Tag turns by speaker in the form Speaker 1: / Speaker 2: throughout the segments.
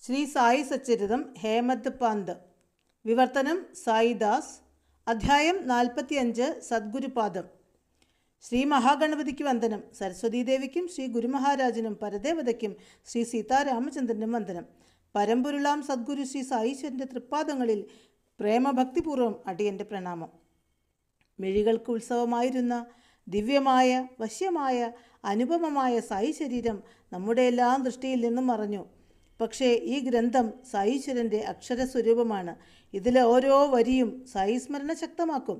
Speaker 1: ശ്രീ സായി സച്ചരിതം ഹേമന്ത് പന്ത്. വിവർത്തനം സായിദാസ്. അധ്യായം 45. സദ്ഗുരുപാദം. ശ്രീ മഹാഗണപതിക്ക് വന്ദനം. സരസ്വതീദേവിക്കും ശ്രീ ഗുരുമഹാരാജനും പരദേവതയ്ക്കും ശ്രീ സീതാരാമചന്ദ്രനും വന്ദനം. പരമ്പൊരുളാം സദ്ഗുരു ശ്രീ സായീശ്വരൻ്റെ തൃപ്പാദങ്ങളിൽ പ്രേമഭക്തിപൂർവ്വം അടിയൻ്റെ പ്രണാമം. മിഴികൾക്ക് ഉത്സവമായിരുന്ന ദിവ്യമായ, വശ്യമായ, അനുപമമായ സായി ശരീരം നമ്മുടെ എല്ലാം ദൃഷ്ടിയിൽ നിന്നും മറഞ്ഞു. പക്ഷേ ഈ ഗ്രന്ഥം സായീശ്വരൻ്റെ അക്ഷരസ്വരൂപമാണ്. ഇതിലെ ഓരോ വരിയും സായി സ്മരണ ശക്തമാക്കും.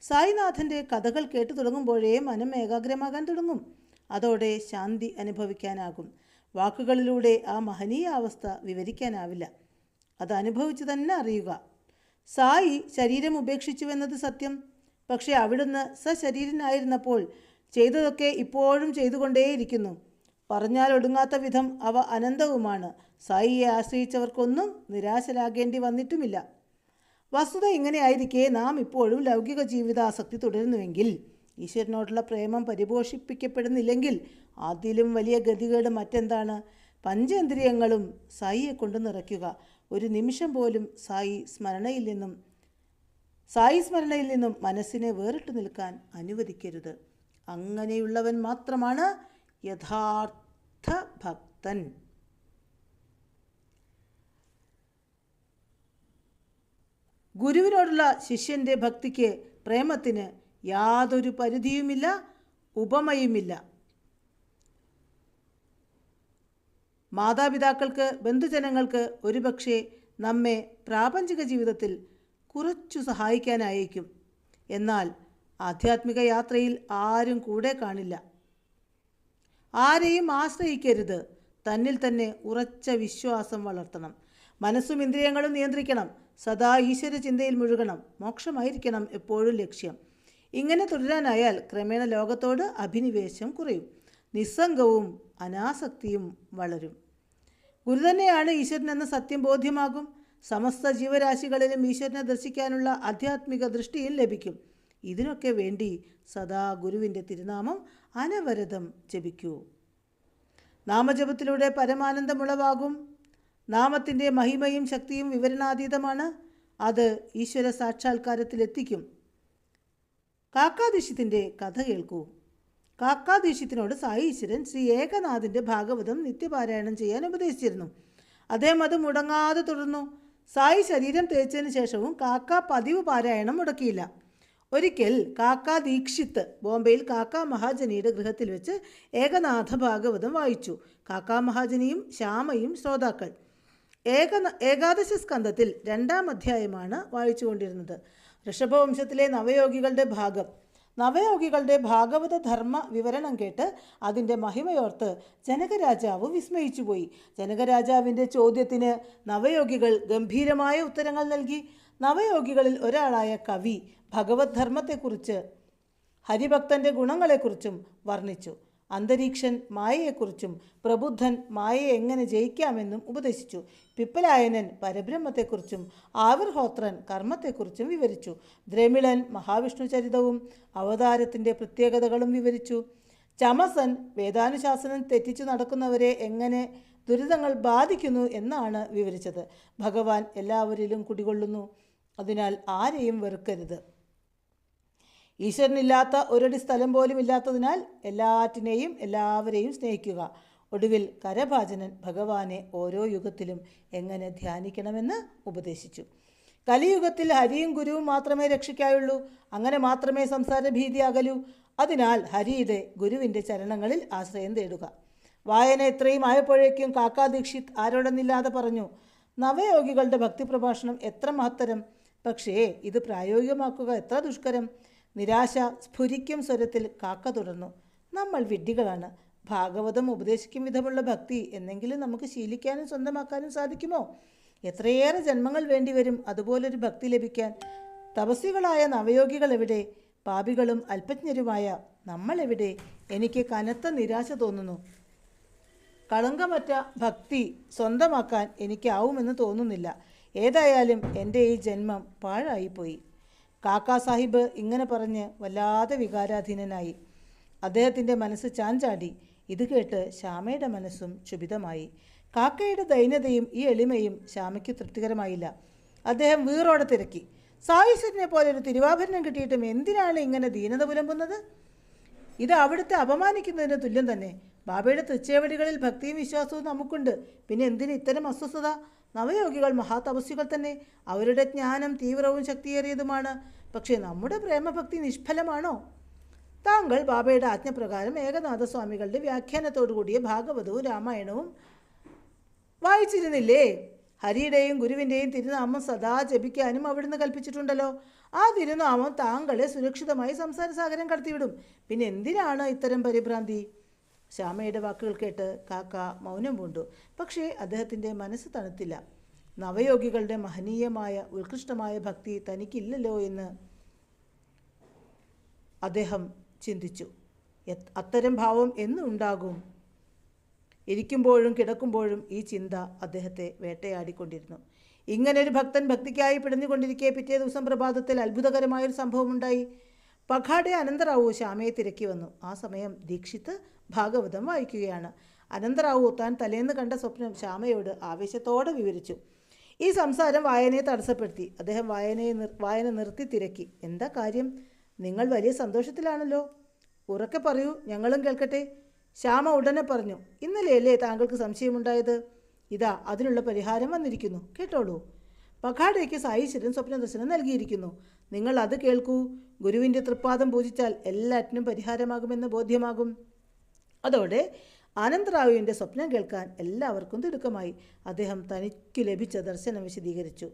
Speaker 1: സായിനാഥൻ്റെ കഥകൾ കേട്ടു തുടങ്ങുമ്പോഴേ മനം ഏകാഗ്രമാകാൻ തുടങ്ങും. അതോടെ ശാന്തി അനുഭവിക്കാനാകും. വാക്കുകളിലൂടെ ആ മഹനീയ അവസ്ഥ വിവരിക്കാനാവില്ല. അത് അനുഭവിച്ചു തന്നെ അറിയുക. സായി ശരീരം ഉപേക്ഷിച്ചുവെന്നത് സത്യം. പക്ഷേ അവിടുന്ന് സശരീരനായിരുന്നപ്പോൾ ചെയ്തതൊക്കെ ഇപ്പോഴും ചെയ്തുകൊണ്ടേയിരിക്കുന്നു. പറഞ്ഞാൽ ഒടുങ്ങാത്ത വിധം അവ അനന്തവുമാണ്. സായിയെ ആശ്രയിച്ചവർക്കൊന്നും നിരാശരാകേണ്ടി വന്നിട്ടുമില്ല. വസ്തുത ഇങ്ങനെയായിരിക്കെ നാം ഇപ്പോഴും ലൗകിക ജീവിതാസക്തി തുടരുന്നുവെങ്കിൽ, ഈശ്വരനോടുള്ള പ്രേമം പരിപോഷിപ്പിക്കപ്പെടുന്നില്ലെങ്കിൽ അതിലും വലിയ ഗതികേട് മറ്റെന്താണ്? പഞ്ചേന്ദ്രിയങ്ങളും സായിയെ കൊണ്ട് നിറയ്ക്കുക. ഒരു നിമിഷം പോലും സായി സ്മരണയിൽ നിന്നും മനസ്സിനെ വേറിട്ട് നിൽക്കാൻ അനുവദിക്കരുത്. അങ്ങനെയുള്ളവൻ മാത്രമാണ് യഥാർത്ഥ ഭക്തൻ. ഗുരുവിനോടുള്ള ശിഷ്യൻ്റെ ഭക്തിക്ക്, പ്രേമത്തിന് യാതൊരു പരിധിയുമില്ല, ഉപമയുമില്ല. മാതാപിതാക്കൾക്ക്, ബന്ധുജനങ്ങൾക്ക് ഒരുപക്ഷെ നമ്മെ പ്രാപഞ്ചിക ജീവിതത്തിൽ കുറച്ചു സഹായിക്കാനായേക്കും. എന്നാൽ ആധ്യാത്മിക യാത്രയിൽ ആരും കൂടെ കാണില്ല. ആരെയും ആശ്രയിക്കരുത്. തന്നിൽ തന്നെ ഉറച്ച വിശ്വാസം വളർത്തണം. മനസ്സും ഇന്ദ്രിയങ്ങളും നിയന്ത്രിക്കണം. സദാ ഈശ്വര ചിന്തയിൽ മുഴുകണം. മോക്ഷമായിരിക്കണം എപ്പോഴും ലക്ഷ്യം. ഇങ്ങനെ തുടരാനായാൽ ക്രമേണ ലോകത്തോട് അഭിനിവേശം കുറയും. നിസ്സംഗവും അനാസക്തിയും വളരും. ഗുരു തന്നെയാണ് ഈശ്വരൻ എന്ന സത്യം ബോധ്യമാകും. സമസ്ത ജീവരാശികളിലും ഈശ്വരനെ ദർശിക്കാനുള്ള ആധ്യാത്മിക ദൃഷ്ടിയിൽ ലഭിക്കും. ഇതിനൊക്കെ വേണ്ടി സദാ ഗുരുവിൻ്റെ തിരുനാമം അനവരതം ജപിക്കൂ. നാമജപത്തിലൂടെ പരമാനന്ദമുളവാകും. നാമത്തിൻ്റെ മഹിമയും ശക്തിയും വിവരണാതീതമാണ്. അത് ഈശ്വര സാക്ഷാത്കാരത്തിലെത്തിക്കും. കാക്കാദീക്ഷിത്തിൻ്റെ കഥ കേൾക്കൂ. കാക്കാദീക്ഷിത്തിനോട് സായീശ്വരൻ ശ്രീ ഏകനാഥിൻ്റെ ഭാഗവതം നിത്യപാരായണം ചെയ്യാൻ ഉപദേശിച്ചിരുന്നു. അദ്ദേഹം അത് മുടങ്ങാതെ തുടർന്നു. സായി ശരീരം തേച്ചതിന് ശേഷവും കാക്ക പതിവ് പാരായണം മുടക്കിയില്ല. ഒരിക്കൽ കാക്കാ ദീക്ഷിത്ത് ബോംബെയിൽ കാക്കാ മഹാജനിയുടെ ഗൃഹത്തിൽ വെച്ച് ഏകനാഥ ഭാഗവതം വായിച്ചു. കാക്കാ മഹാജനിയും ശ്യാമയും ശ്രോതാക്കൾ. ഏകാദശ സ്കന്ധത്തിൽ 2-ാം അധ്യായമാണ് വായിച്ചുകൊണ്ടിരുന്നത്. ഋഷഭവംശത്തിലെ നവയോഗികളുടെ ഭാഗം. നവയോഗികളുടെ ഭാഗവത ധർമ്മ വിവരണം കേട്ട് അതിൻ്റെ മഹിമയോർത്ത് ജനകരാജാവ് വിസ്മയിച്ചുപോയി. ജനകരാജാവിൻ്റെ ചോദ്യത്തിന് നവയോഗികൾ ഗംഭീരമായ ഉത്തരങ്ങൾ നൽകി. നവയോഗികളിൽ ഒരാളായ കവി ഭഗവത് ധർമ്മത്തെക്കുറിച്ച്, ഹരിഭക്തൻ്റെ ഗുണങ്ങളെക്കുറിച്ചും വർണ്ണിച്ചു. അന്തരീക്ഷൻ മായയെക്കുറിച്ചും പ്രബുദ്ധൻ മായയെ എങ്ങനെ ജയിക്കാമെന്നും ഉപദേശിച്ചു. പിപ്പലായനൻ പരബ്രഹ്മത്തെക്കുറിച്ചും ആവിർഹോത്രൻ കർമ്മത്തെക്കുറിച്ചും വിവരിച്ചു. ദ്രമിളൻ മഹാവിഷ്ണു ചരിതവും അവതാരത്തിൻ്റെ പ്രത്യേകതകളും വിവരിച്ചു. ചമസൻ വേദാനുശാസനം തെറ്റിച്ചു നടക്കുന്നവരെ എങ്ങനെ ദുരിതങ്ങൾ ബാധിക്കുന്നു എന്നാണ് വിവരിച്ചത്. ഭഗവാൻ എല്ലാവരിലും കുടികൊള്ളുന്നു. അതിനാൽ ആരെയും വെറുക്കരുത്. ഈശ്വരനില്ലാത്ത ഒരടി സ്ഥലം പോലും ഇല്ലാത്തതിനാൽ എല്ലാറ്റിനെയും എല്ലാവരെയും സ്നേഹിക്കുക. ഒടുവിൽ കരഭാജനൻ ഭഗവാനെ ഓരോ യുഗത്തിലും എങ്ങനെ ധ്യാനിക്കണമെന്ന് ഉപദേശിച്ചു. കലിയുഗത്തിൽ ഹരിയും ഗുരുവും മാത്രമേ രക്ഷിക്കായുള്ളൂ. അങ്ങനെ മാത്രമേ സംസാര ഭീതി അകലൂ. അതിനാൽ ഹരിയുടെ, ഗുരുവിൻ്റെ ചരണങ്ങളിൽ ആശ്രയം തേടുക. വായന ഇത്രയും ആയപ്പോഴേക്കും കാക്കാ ദീക്ഷിത് ആരോടെന്നില്ലാതെ പറഞ്ഞു, നവയോഗികളുടെ ഭക്തിപ്രഭാഷണം എത്ര മഹത്തരം! പക്ഷേ ഇത് പ്രായോഗികമാക്കുക എത്ര ദുഷ്കരം! നിരാശ സ്ഫുരിക്കും സ്വരത്തിൽ കാക്ക തുടർന്നു. നമ്മൾ വിഡ്ഢികളാണ്. ഭാഗവതം ഉപദേശിക്കും വിധമുള്ള ഭക്തി എന്നെങ്കിലും നമുക്ക് ശീലിക്കാനും സ്വന്തമാക്കാനും സാധിക്കുമോ? എത്രയേറെ ജന്മങ്ങൾ വേണ്ടിവരും അതുപോലൊരു ഭക്തി ലഭിക്കാൻ. തപസ്വികളായ നവയോഗികൾ എവിടെ? പാപികളും അല്പജ്ഞരുമായ നമ്മളെവിടെ? എനിക്ക് കനത്ത നിരാശ തോന്നുന്നു. കളങ്കമറ്റ ഭക്തി സ്വന്തമാക്കാൻ എനിക്കാവുമെന്ന് തോന്നുന്നില്ല. ഏതായാലും എൻ്റെ ഈ ജന്മം പാഴായിപ്പോയി. കാക്കാ സാഹിബ് ഇങ്ങനെ പറഞ്ഞ് വല്ലാതെ വികാരാധീനനായി. അദ്ദേഹത്തിൻ്റെ മനസ്സ് ചാഞ്ചാടി. ഇത് കേട്ട് ശ്യാമയുടെ മനസ്സും ക്ഷുഭിതമായി. കാക്കയുടെ ദൈന്യതയും ഈ എളിമയും ശ്യാമയ്ക്ക് തൃപ്തികരമായില്ല. അദ്ദേഹം വീറോടെ തിരക്കി, സായുശ്വരനെ പോലെ ഒരു തിരുവാഭരണം കിട്ടിയിട്ടും എന്തിനാണ് ഇങ്ങനെ ദീനത പുലമ്പുന്നത്? ഇത് അവിടുത്തെ അപമാനിക്കുന്നതിന് തുല്യം തന്നെ. ബാബയുടെ തൃച്ചേവടികളിൽ ഭക്തിയും വിശ്വാസവും നമുക്കുണ്ട്. പിന്നെ എന്തിന് ഇത്തരം അസ്വസ്ഥത? നവയോഗികൾ മഹാതപസ്വികൾ തന്നെ. അവരുടെ ജ്ഞാനം തീവ്രവും ശക്തിയേറിയതുമാണ്. പക്ഷേ നമ്മുടെ പ്രേമഭക്തി നിഷ്ഫലമാണോ? താങ്കൾ ബാബയുടെ ആജ്ഞപ്രകാരം ഏകനാഥസ്വാമികളുടെ വ്യാഖ്യാനത്തോടു കൂടിയ ഭാഗവതവും രാമായണവും വായിച്ചിരുന്നില്ലേ? ഹരിയുടെയും ഗുരുവിൻ്റെയും തിരുനാമം സദാ ജപിക്കാനും അവിടുന്ന് കൽപ്പിച്ചിട്ടുണ്ടല്ലോ. ആ തിരുനാമം താങ്കളെ സുരക്ഷിതമായി സംസാരസാഗരം കടത്തിവിടും. പിന്നെ എന്തിനാണ് ഇത്തരം പരിഭ്രാന്തി? ശ്യാമയുടെ വാക്കുകൾ കേട്ട് കാക്ക മൗനം പൂണ്ടു. പക്ഷേ അദ്ദേഹത്തിൻ്റെ മനസ്സ് തണുത്തില്ല. നവയോഗികളുടെ മഹനീയമായ ഉത്കൃഷ്ടമായ ഭക്തി തനിക്കില്ലല്ലോ എന്ന് അദ്ദേഹം ചിന്തിച്ചു. അത്തരം ഭാവം എന്നുണ്ടാകും? ഇരിക്കുമ്പോഴും കിടക്കുമ്പോഴും ഈ ചിന്ത അദ്ദേഹത്തെ വേട്ടയാടിക്കൊണ്ടിരുന്നു. ഇങ്ങനൊരു ഭക്തൻ ഭക്തിക്കായി പിടഞ്ഞുകൊണ്ടിരിക്കെ പിറ്റേ ദിവസം പ്രഭാതത്തിൽ അത്ഭുതകരമായൊരു സംഭവമുണ്ടായി. പഖാഡെ അനന്തറാവു ശ്യാമയെ തിരക്കി വന്നു. ആ സമയം ദീക്ഷിത്ത് ഭാഗവതം വായിക്കുകയാണ്. അനന്തറാവു താൻ തലേന്ന് കണ്ട സ്വപ്നം ശ്യാമയോട് ആവേശത്തോടെ വിവരിച്ചു. ഈ സംസാരം വായനയെ തടസ്സപ്പെടുത്തി. അദ്ദേഹം വായന നിർത്തി തിരക്കി. എന്താ കാര്യം? നിങ്ങൾ വലിയ സന്തോഷത്തിലാണല്ലോ. ഉറക്കെ പറയൂ, ഞങ്ങളും കേൾക്കട്ടെ. ശ്യാമ ഉടനെ പറഞ്ഞു. ഇന്നലെയല്ലേ താങ്കൾക്ക് സംശയമുണ്ടായത്? ഇതാ അതിനുള്ള പരിഹാരം വന്നിരിക്കുന്നു, കേട്ടോളൂ. പഖാഡയ്ക്ക് സായീശ്വരൻ സ്വപ്നദർശനം നൽകിയിരിക്കുന്നു. നിങ്ങൾ അത് കേൾക്കൂ. ഗുരുവിൻ്റെ തൃപ്പാദം പൂജിച്ചാൽ എല്ലാറ്റിനും പരിഹാരമാകുമെന്ന് ബോധ്യമാകും. അതോടെ ആനന്ദറാവുവിൻ്റെ സ്വപ്നം കേൾക്കാൻ എല്ലാവർക്കും തിടുക്കമായി. അദ്ദേഹം തനിക്ക് ലഭിച്ച ദർശനം വിശദീകരിച്ചു.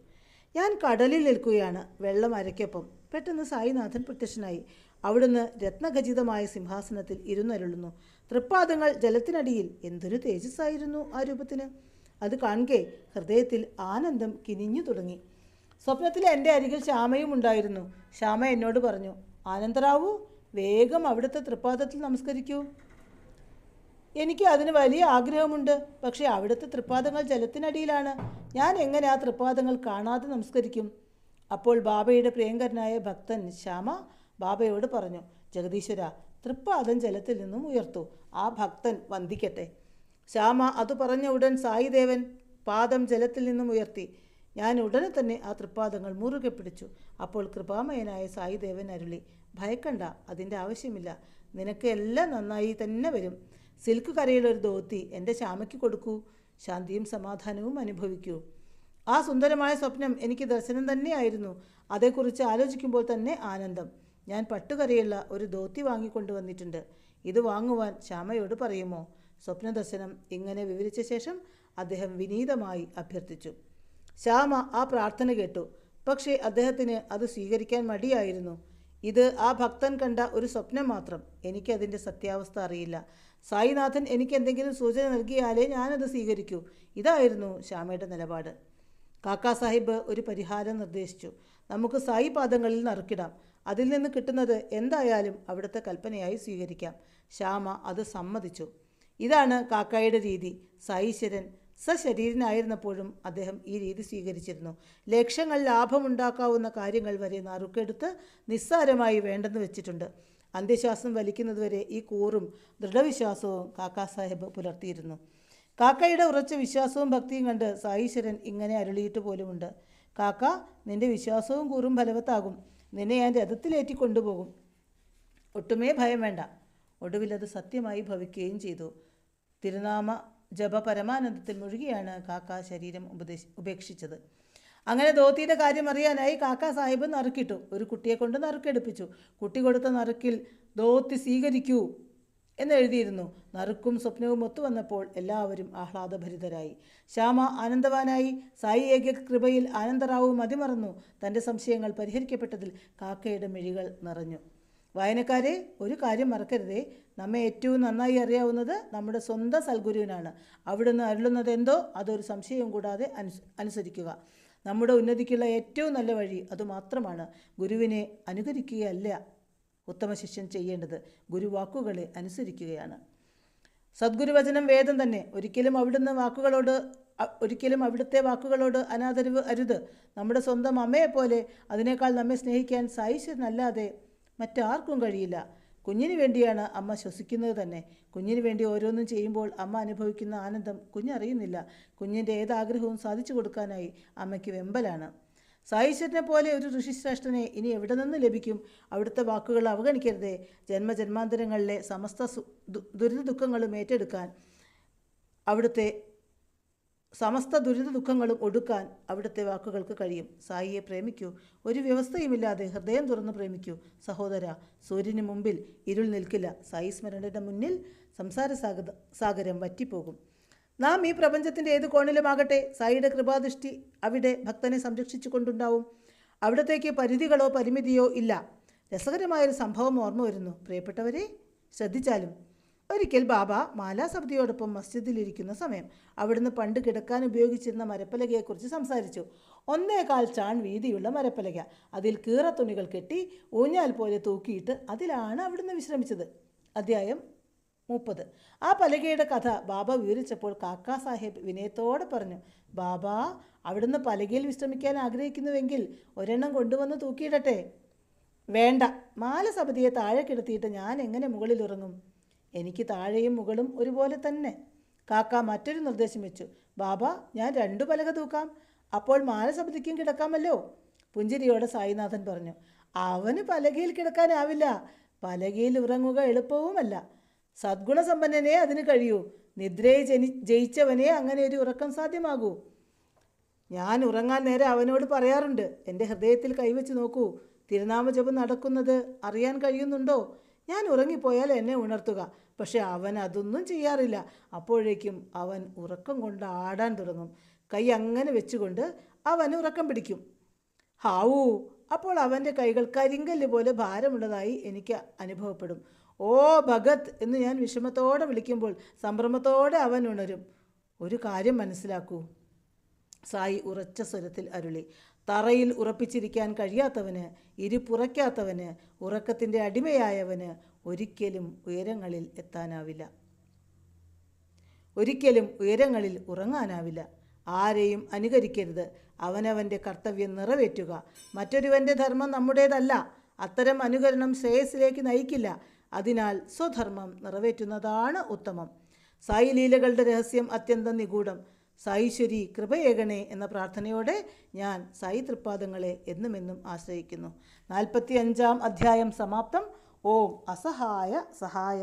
Speaker 1: ഞാൻ കടലിൽ നിൽക്കുകയാണ്, വെള്ളം അരയ്ക്കൊപ്പം. പെട്ടെന്ന് സായിനാഥൻ പ്രത്യക്ഷനായി. അവിടുന്ന് രത്നഖചിതമായ സിംഹാസനത്തിൽ ഇരുന്നരുളുന്നു. തൃപ്പാദങ്ങൾ ജലത്തിനടിയിൽ. എന്തൊരു തേജസ്സായിരുന്നു ആ രൂപത്തിന്! അത് കാണുകെ ഹൃദയത്തിൽ ആനന്ദം കിനിഞ്ഞു തുടങ്ങി. സ്വപ്നത്തിൽ എൻ്റെ അരികിൽ ശ്യാമയും ഉണ്ടായിരുന്നു. ശ്യാമ എന്നോട് പറഞ്ഞു, ആനന്ദറാവു, വേഗം അവിടുത്തെ തൃപ്പാദത്തിൽ നമസ്കരിക്കൂ. എനിക്ക് അതിന് വലിയ ആഗ്രഹമുണ്ട്. പക്ഷേ അവിടുത്തെ തൃപ്പാദങ്ങൾ ജലത്തിനടിയിലാണ്. ഞാൻ എങ്ങനെ ആ തൃപ്പാദങ്ങൾ കാണാതെ നമസ്കരിക്കും? അപ്പോൾ ബാബയുടെ പ്രിയങ്കരനായ ഭക്തൻ ശ്യാമ ബാബയോട് പറഞ്ഞു, ജഗദീശ്വര, തൃപ്പാദം ജലത്തിൽ നിന്നും ഉയർത്തു. ആ ഭക്തൻ വന്ദിക്കട്ടെ. ശ്യാമ അത് പറഞ്ഞ ഉടൻ സായിദേവൻ പാദം ജലത്തിൽ നിന്നും ഉയർത്തി. ഞാൻ ഉടനെ തന്നെ ആ തൃപ്പാദങ്ങൾ മുറുകെ പിടിച്ചു. അപ്പോൾ കൃപാമയനായ സായിദേവൻ അരുളി, ഭയക്കണ്ട, അതിൻ്റെ ആവശ്യമില്ല. നിനക്ക് എല്ലാം നന്നായി തന്നെ വരും. സിൽക്ക് കരയിലൊരു ധോത്തി എൻ്റെ ശ്യാമയ്ക്ക് കൊടുക്കൂ. ശാന്തിയും സമാധാനവും അനുഭവിക്കൂ. ആ സുന്ദരമായ സ്വപ്നം എനിക്ക് ദർശനം തന്നെയായിരുന്നു. അതേക്കുറിച്ച് ആലോചിക്കുമ്പോൾ തന്നെ ആനന്ദം. ഞാൻ പട്ടുകരയുള്ള ഒരു ധോത്തി വാങ്ങിക്കൊണ്ടുവന്നിട്ടുണ്ട്. ഇത് വാങ്ങുവാൻ ശ്യാമയോട് പറയുമോ? സ്വപ്നദർശനം ഇങ്ങനെ വിവരിച്ച ശേഷം അദ്ദേഹം വിനീതമായി അഭ്യർത്ഥിച്ചു. ശ്യാമ ആ പ്രാർത്ഥന കേട്ടു. പക്ഷേ അദ്ദേഹത്തിന് അത് സ്വീകരിക്കാൻ മടിയായിരുന്നു. ഇത് ആ ഭക്തൻ കണ്ട ഒരു സ്വപ്നം മാത്രം. എനിക്കതിൻ്റെ സത്യാവസ്ഥ അറിയില്ല. സായിനാഥൻ എനിക്ക് എന്തെങ്കിലും സൂചന നൽകിയാലേ ഞാനത് സ്വീകരിക്കൂ. ഇതായിരുന്നു ശ്യാമയുടെ നിലപാട്. കാക്കാ സാഹിബ് ഒരു പരിഹാരം നിർദ്ദേശിച്ചു. നമുക്ക് സായി പാദങ്ങളിൽ നറുക്കിടാം. അതിൽ നിന്ന് കിട്ടുന്നത് എന്തായാലും അവിടുത്തെ കൽപ്പനയായി സ്വീകരിക്കാം. ശ്യാമ അത് സമ്മതിച്ചു. ഇതാണ് കാക്കായുടെ രീതി. സായീശ്വരൻ സശരീരനായിരുന്നപ്പോഴും അദ്ദേഹം ഈ രീതി സ്വീകരിച്ചിരുന്നു. ലക്ഷങ്ങൾ ലാഭമുണ്ടാക്കാവുന്ന കാര്യങ്ങൾ വരെ നറുക്കെടുത്ത് നിസ്സാരമായി വേണ്ടെന്ന് വെച്ചിട്ടുണ്ട്. അന്ത്യശ്വാസം വലിക്കുന്നതുവരെ ഈ കൂറും ദൃഢവിശ്വാസവും കാക്കാ സാഹിബ് പുലർത്തിയിരുന്നു. കാക്കയുടെ ഉറച്ച വിശ്വാസവും ഭക്തിയും കണ്ട് സായീശ്വരൻ ഇങ്ങനെ അരുളിയിട്ട് പോലുമുണ്ട്. കാക്ക, നിന്റെ വിശ്വാസവും കൂറും ഫലവത്താകും. നിന്നെ ഞാൻ രഥത്തിലേറ്റി കൊണ്ടുപോകും. ഒട്ടുമേ ഭയം വേണ്ട. ഒടുവിൽ അത് സത്യമായി ഭവിക്കുകയും ചെയ്തു. തിരുനാമ ജപ പരമാനന്ദത്തിൽ മുഴുകിയാണ് കാക്ക ശരീരം ഉപേക്ഷിച്ചത്. അങ്ങനെ ധോത്തിയുടെ കാര്യം അറിയാനായി കാക്കാ സാഹിബ് നറുക്കിട്ടു. ഒരു കുട്ടിയെ കൊണ്ട് നറുക്കെടുപ്പിച്ചു. കുട്ടി കൊടുത്ത നറുക്കിൽ ധോത്തി സ്വീകരിക്കൂ എന്നെഴുതിയിരുന്നു. നറുക്കും സ്വപ്നവും ഒത്തുവന്നപ്പോൾ എല്ലാവരും ആഹ്ലാദഭരിതരായി. ശ്യാമ ആനന്ദവാനായി. സായി ഏക കൃപയിൽ ആനന്ദറാവു മതിമറന്നു. തൻ്റെ സംശയങ്ങൾ പരിഹരിക്കപ്പെട്ടതിൽ കാക്കയുടെ മിഴികൾ നിറഞ്ഞു. വായനക്കാരെ, ഒരു കാര്യം മറക്കരുതേ. നമ്മെ ഏറ്റവും നന്നായി അറിയാവുന്നത് നമ്മുടെ സ്വന്തം സൽഗുരുവിനാണ്. അവിടുന്ന് അരുളുന്നത് എന്തോ അതൊരു സംശയവും കൂടാതെ അനുസരിക്കുക. നമ്മുടെ ഉന്നതിക്കുള്ള ഏറ്റവും നല്ല വഴി അതുമാത്രമാണ്. ഗുരുവിനെ അനുകരിക്കുകയല്ല ഉത്തമ ശിഷ്യൻ ചെയ്യേണ്ടത്, ഗുരുവാക്കുകളെ അനുസരിക്കുകയാണ്. സദ്ഗുരുവചനം വേദം തന്നെ. ഒരിക്കലും അവിടുത്തെ വാക്കുകളോട് അനാദരവ് അരുത്. നമ്മുടെ സ്വന്തം അമ്മയെപ്പോലെ അതിനേക്കാൾ നമ്മെ സ്നേഹിക്കാൻ സായീശ്വരനല്ലാതെ മറ്റാർക്കും കഴിയില്ല. കുഞ്ഞിന് വേണ്ടിയാണ് അമ്മ ശ്വസിക്കുന്നത് തന്നെ. കുഞ്ഞിന് വേണ്ടി ഓരോന്നും ചെയ്യുമ്പോൾ അമ്മ അനുഭവിക്കുന്ന ആനന്ദം കുഞ്ഞറിയുന്നില്ല. കുഞ്ഞിൻ്റെ ഏതാഗ്രഹവും സാധിച്ചു കൊടുക്കാനായി അമ്മയ്ക്ക് വെമ്പലാണ്. സായിശ്വരനെ പോലെ ഒരു ഋഷിശ്രേഷ്ഠനെ ഇനി എവിടെ നിന്ന് ലഭിക്കും? അവിടുത്തെ വാക്കുകൾ അവഗണിക്കരുതേ. ജന്മജന്മാന്തരങ്ങളിലെ സമസ്ത ദുരിത ദുഃഖങ്ങളും ഏറ്റെടുക്കാൻ സമസ്ത ദുരിത ദുഃഖങ്ങളും ഒടുക്കാൻ അവിടുത്തെ വാക്കുകൾക്ക് കഴിയും. സായിയെ പ്രേമിക്കൂ. ഒരു വ്യവസ്ഥയുമില്ലാതെ ഹൃദയം തുറന്ന് പ്രേമിക്കൂ. സഹോദര, സൂര്യന് മുമ്പിൽ ഇരുൾ നിൽക്കില്ല. സായി സ്മരണയുടെ മുന്നിൽ സംസാര സാഗരം വറ്റിപ്പോകും. നാം ഈ പ്രപഞ്ചത്തിൻ്റെ ഏത് കോണിലുമാകട്ടെ, സായിയുടെ കൃപാദൃഷ്ടി അവിടെ ഭക്തനെ സംരക്ഷിച്ചു കൊണ്ടുണ്ടാവും. അവിടത്തേക്ക് പരിധികളോ പരിമിതിയോ ഇല്ല. രസകരമായൊരു സംഭവം ഓർമ്മ വരുന്നു. പ്രിയപ്പെട്ടവരെ, ശ്രദ്ധിച്ചാലും. ഒരിക്കൽ ബാബ മാലാസബ്ദിയോടൊപ്പം മസ്ജിദിലിരിക്കുന്ന സമയം അവിടുന്ന് പണ്ട് കിടക്കാൻ ഉപയോഗിച്ചിരുന്ന മരപ്പലകയെക്കുറിച്ച് സംസാരിച്ചു. 1.25 ചാൺ വീതിയുള്ള മരപ്പലക. അതിൽ കീറത്തുണികൾ കെട്ടി ഊഞ്ഞാൽ പോലെ തൂക്കിയിട്ട് അതിലാണ് അവിടുന്ന് വിശ്രമിച്ചത്. അധ്യായം 30. ആ പലകയുടെ കഥ ബാബ വിവരിച്ചപ്പോൾ കാക്കാ സാഹേബ് വിനയത്തോടെ പറഞ്ഞു, ബാബ, അവിടുന്ന് പലകയിൽ വിശ്രമിക്കാൻ ആഗ്രഹിക്കുന്നുവെങ്കിൽ ഒരെണ്ണം കൊണ്ടുവന്ന് തൂക്കിയിടട്ടെ. വേണ്ട, മാലസബദിയെ താഴെ കിടത്തിയിട്ട് ഞാൻ എങ്ങനെ മുകളിൽ ഉറങ്ങും? എനിക്ക് താഴെയും മുകളും ഒരുപോലെ തന്നെ. കാക്ക മറ്റൊരു നിർദ്ദേശം വെച്ചു. ബാബ, ഞാൻ 2 പലക തൂക്കാം. അപ്പോൾ മാലസബദിക്കും കിടക്കാമല്ലോ. പുഞ്ചിരിയോടെ സായിനാഥൻ പറഞ്ഞു, അവന് പലകയിൽ കിടക്കാനാവില്ല. പലകയിൽ ഉറങ്ങുക എളുപ്പവുമല്ല. സദ്ഗുണസമ്പന്നനെ അതിന് കഴിയൂ. നിദ്രയെ ജയിച്ചവനെ അങ്ങനെ ഒരു ഉറക്കം സാധ്യമാകൂ. ഞാൻ ഉറങ്ങാൻ നേരെ അവനോട് പറയാറുണ്ട്, എൻ്റെ ഹൃദയത്തിൽ കൈവച്ച് നോക്കൂ. തിരുനാമജപം നടക്കുന്നത് അറിയാൻ കഴിയുന്നുണ്ടോ? ഞാൻ ഉറങ്ങിപ്പോയാൽ എന്നെ ഉണർത്തുക. പക്ഷെ അവൻ അതൊന്നും ചെയ്യാറില്ല. അപ്പോഴേക്കും അവൻ ഉറക്കം കൊണ്ട് ആടാൻ തുടങ്ങും. കൈ അങ്ങനെ വെച്ചുകൊണ്ട് അവൻ ഉറക്കം പിടിക്കും. ഹാവൂ, അപ്പോൾ അവൻ്റെ കൈകൾ കരിങ്കല്ല് പോലെ ഭാരമുള്ളതായി എനിക്ക് അനുഭവപ്പെടും. ഓ ഭഗത് എന്ന് ഞാൻ വിഷമത്തോടെ വിളിക്കുമ്പോൾ സംഭ്രമത്തോടെ അവൻ ഉണരും. ഒരു കാര്യം മനസ്സിലാക്കൂ, സായി ഉറച്ച സ്വരത്തിൽ അരുളി. തറയിൽ ഉറപ്പിച്ചിരിക്കാൻ കഴിയാത്തവന്, ഇരുപ്പുറയ്ക്കാത്തവന്, ഉറക്കത്തിൻ്റെ അടിമയായവന് ഒരിക്കലും ഉയരങ്ങളിൽ എത്താനാവില്ല. ഒരിക്കലും ഉയരങ്ങളിൽ ഉറങ്ങാനാവില്ല. ആരെയും അനുകരിക്കരുത്. അവനവൻ്റെ കർത്തവ്യം നിറവേറ്റുക. മറ്റൊരുവൻ്റെ ധർമ്മം നമ്മുടേതല്ല. അത്തരം അനുകരണം ശ്രേയസ്സിലേക്ക് നയിക്കില്ല. അതിനാൽ സ്വധർമ്മം നിറവേറ്റുന്നതാണ് ഉത്തമം. സായി ലീലകളുടെ രഹസ്യം അത്യന്തം നിഗൂഢം. സായീശ്വരി കൃപയേകണേ എന്ന പ്രാർത്ഥനയോടെ ഞാൻ സായി തൃപ്പാദങ്ങളെ എന്നുമെന്നും ആശ്രയിക്കുന്നു. 45-ാം അധ്യായം സമാപ്തം. ഓം അസഹായ സഹായ.